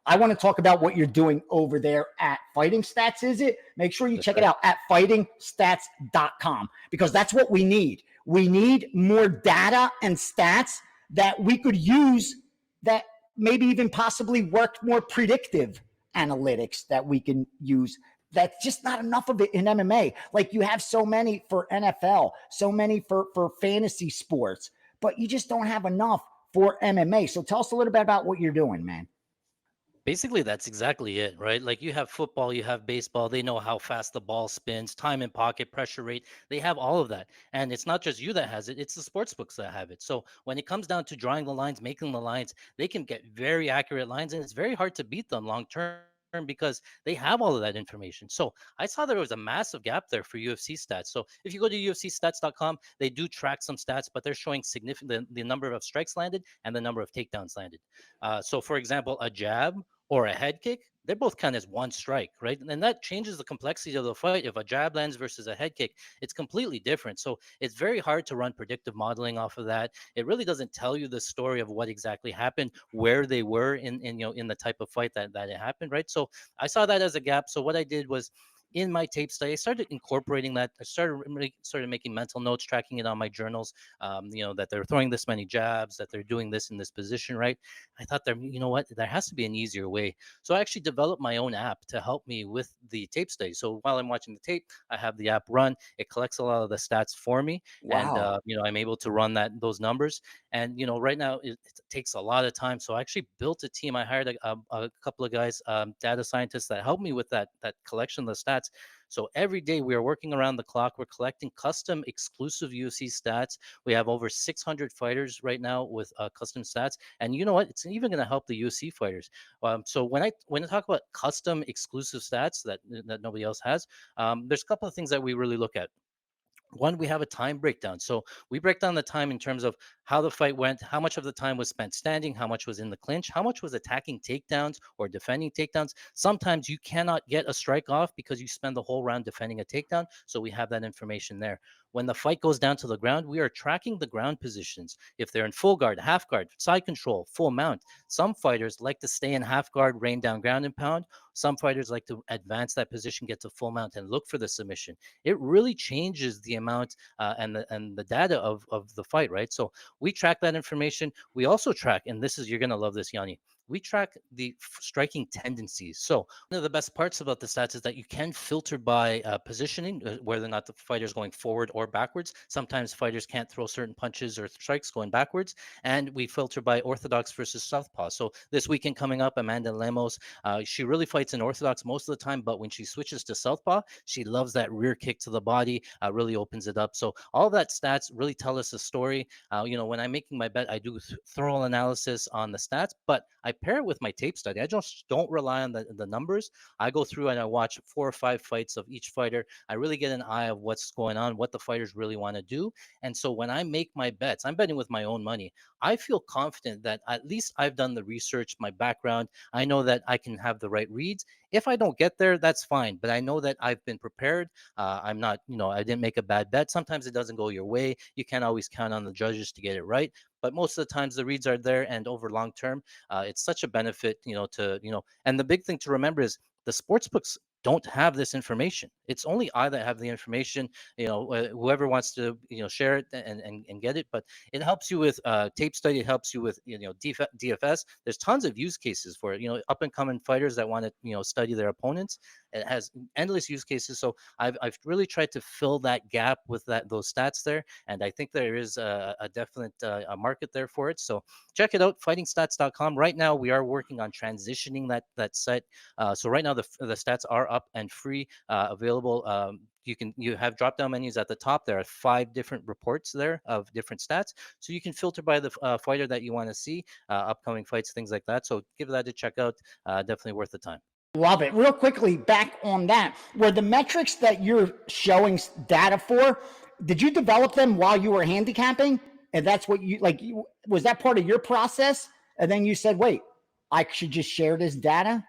I want to talk about what you're doing over there at Fighting Stats, is it? Make sure you check it out at FightingStats.com, because that's what we need. We need more data and stats that we could use, that maybe even possibly work more predictive analytics that we can use. That's just not enough of it in MMA. Like, you have so many for NFL, so many for fantasy sports, but you just don't have enough for MMA. So tell us a little bit about what you're doing, man. Basically, that's exactly it, right? Like, you have football, you have baseball. They know how fast the ball spins, time in pocket, pressure rate. They have all of that. And it's not just you that has it, it's the sports books that have it. So when it comes down to drawing the lines, making the lines, they can get very accurate lines, and it's very hard to beat them long term because they have all of that information. So I saw there was a massive gap there for UFC stats. So if you go to UFCstats.com, they do track some stats, but they're showing significant the number of strikes landed and the number of takedowns landed. So for example, a jab or a head kick, they're both kind of one strike, right? And that changes the complexity of the fight. If a jab lands versus a head kick, it's completely different. So it's very hard to run predictive modeling off of that. It really doesn't tell you the story of what exactly happened, where they were in in the type of fight that it happened, right? So I saw that as a gap. So what I did was, in my tape study, I started incorporating that. I started making mental notes, tracking it on my journals. That they're throwing this many jabs, that they're doing this in this position, right? I thought there has to be an easier way. So I actually developed my own app to help me with the tape study. So while I'm watching the tape, I have the app run. It collects a lot of the stats for me, and Wow. I'm able to run those numbers. And right now it takes a lot of time. So I actually built a team. I hired a couple of guys, data scientists, that help me with that collection of the stats. So every day we are working around the clock. We're collecting custom exclusive UFC stats. We have over 600 fighters right now with custom stats. And you know what? It's even going to help the UFC fighters. So when I talk about custom exclusive stats that nobody else has, there's a couple of things that we really look at. One, we have a time breakdown. So we break down the time in terms of how the fight went, how much of the time was spent standing, how much was in the clinch, how much was attacking takedowns or defending takedowns. Sometimes you cannot get a strike off because you spend the whole round defending a takedown. So we have that information there. When the fight goes down to the ground, we are tracking the ground positions. If they're in full guard, half guard, side control, full mount. Some fighters like to stay in half guard, rain down ground and pound. Some fighters like to advance that position, get to full mount, and look for the submission. It really changes the amount and the data of the fight, right? So we track that information. We also track, and you're gonna love this, Yanni. We track the striking tendencies. So one of the best parts about the stats is that you can filter by positioning, whether or not the fighter is going forward or backwards. Sometimes fighters can't throw certain punches or strikes going backwards, and we filter by orthodox versus southpaw. So this weekend coming up, Amanda Lemos, she really fights in orthodox most of the time, but when she switches to southpaw, she loves that rear kick to the body, really opens it up. So all that stats really tell us a story. When I'm making my bet, I do thorough analysis on the stats, but I pair it with my tape study. I just don't rely on the numbers. I go through and I watch 4 or 5 fights of each fighter. I really get an eye of what's going on, what the fighters really want to do. And so when I make my bets, I'm betting with my own money. I feel confident that at least I've done the research, my background. I know that I can have the right reads. If I don't get there, that's fine. But I know that I've been prepared. I'm not, I didn't make a bad bet. Sometimes it doesn't go your way. You can't always count on the judges to get it right. But most of the times the reads are there, and over long term, it's such a benefit, and the big thing to remember is the sports books don't have this information. It's only I that have the information. Whoever wants to share it and get it, but it helps you with tape study. It helps you with DFS. There's tons of use cases for it. Up and coming fighters that want to study their opponents. It has endless use cases. So I've really tried to fill that gap with those stats there, and I think there is a definite a market there for it. So check it out, FightingStats.com. Right now we are working on transitioning that site. So right now the stats are up and free, available. You have drop down menus at the top. There are 5 different reports there of different stats, so you can filter by the fighter that you want to see, upcoming fights, things like that. So give that a check out. Definitely worth the time. Love it. Real quickly, back on that, were the metrics that you're showing data for, did you develop them while you were handicapping? And that's what was that part of your process? And then you said, wait, I should just share this data?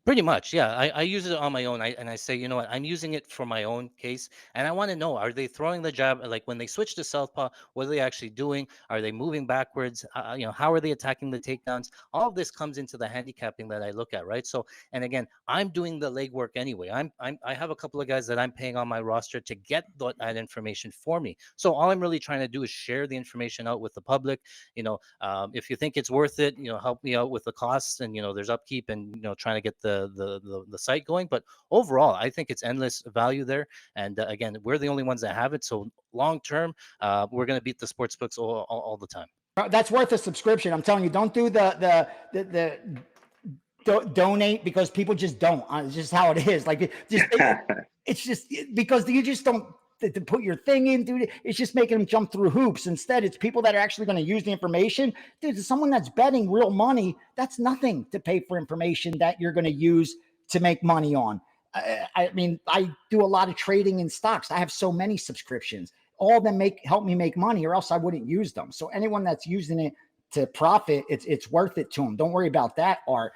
Pretty much, yeah. I use it on my own. And I say, you know what, I'm using it for my own case, and I want to know: are they throwing the jab? Like when they switch to southpaw, what are they actually doing? Are they moving backwards? How are they attacking the takedowns? All of this comes into the handicapping that I look at, right? So, and again, I'm doing the legwork anyway. I have a couple of guys that I'm paying on my roster to get that information for me. So all I'm really trying to do is share the information out with the public. If you think it's worth it, help me out with the costs, and there's upkeep, and trying to get the site going. But overall, I think it's endless value there. And again, we're the only ones that have it. So long term, we're going to beat the sports books all the time. That's worth a subscription. I'm telling you, don't do donate, because people just don't. It's just how it is. Like it's just because you just don't to put your thing in, dude. It's just making them jump through hoops. Instead, it's people that are actually going to use the information. Dude, someone that's betting real money, that's nothing to pay for information that you're going to use to make money on. I mean, I do a lot of trading in stocks. I have so many subscriptions. All of them help me make money, or else I wouldn't use them. So anyone that's using it to profit, it's worth it to them. Don't worry about that, Art.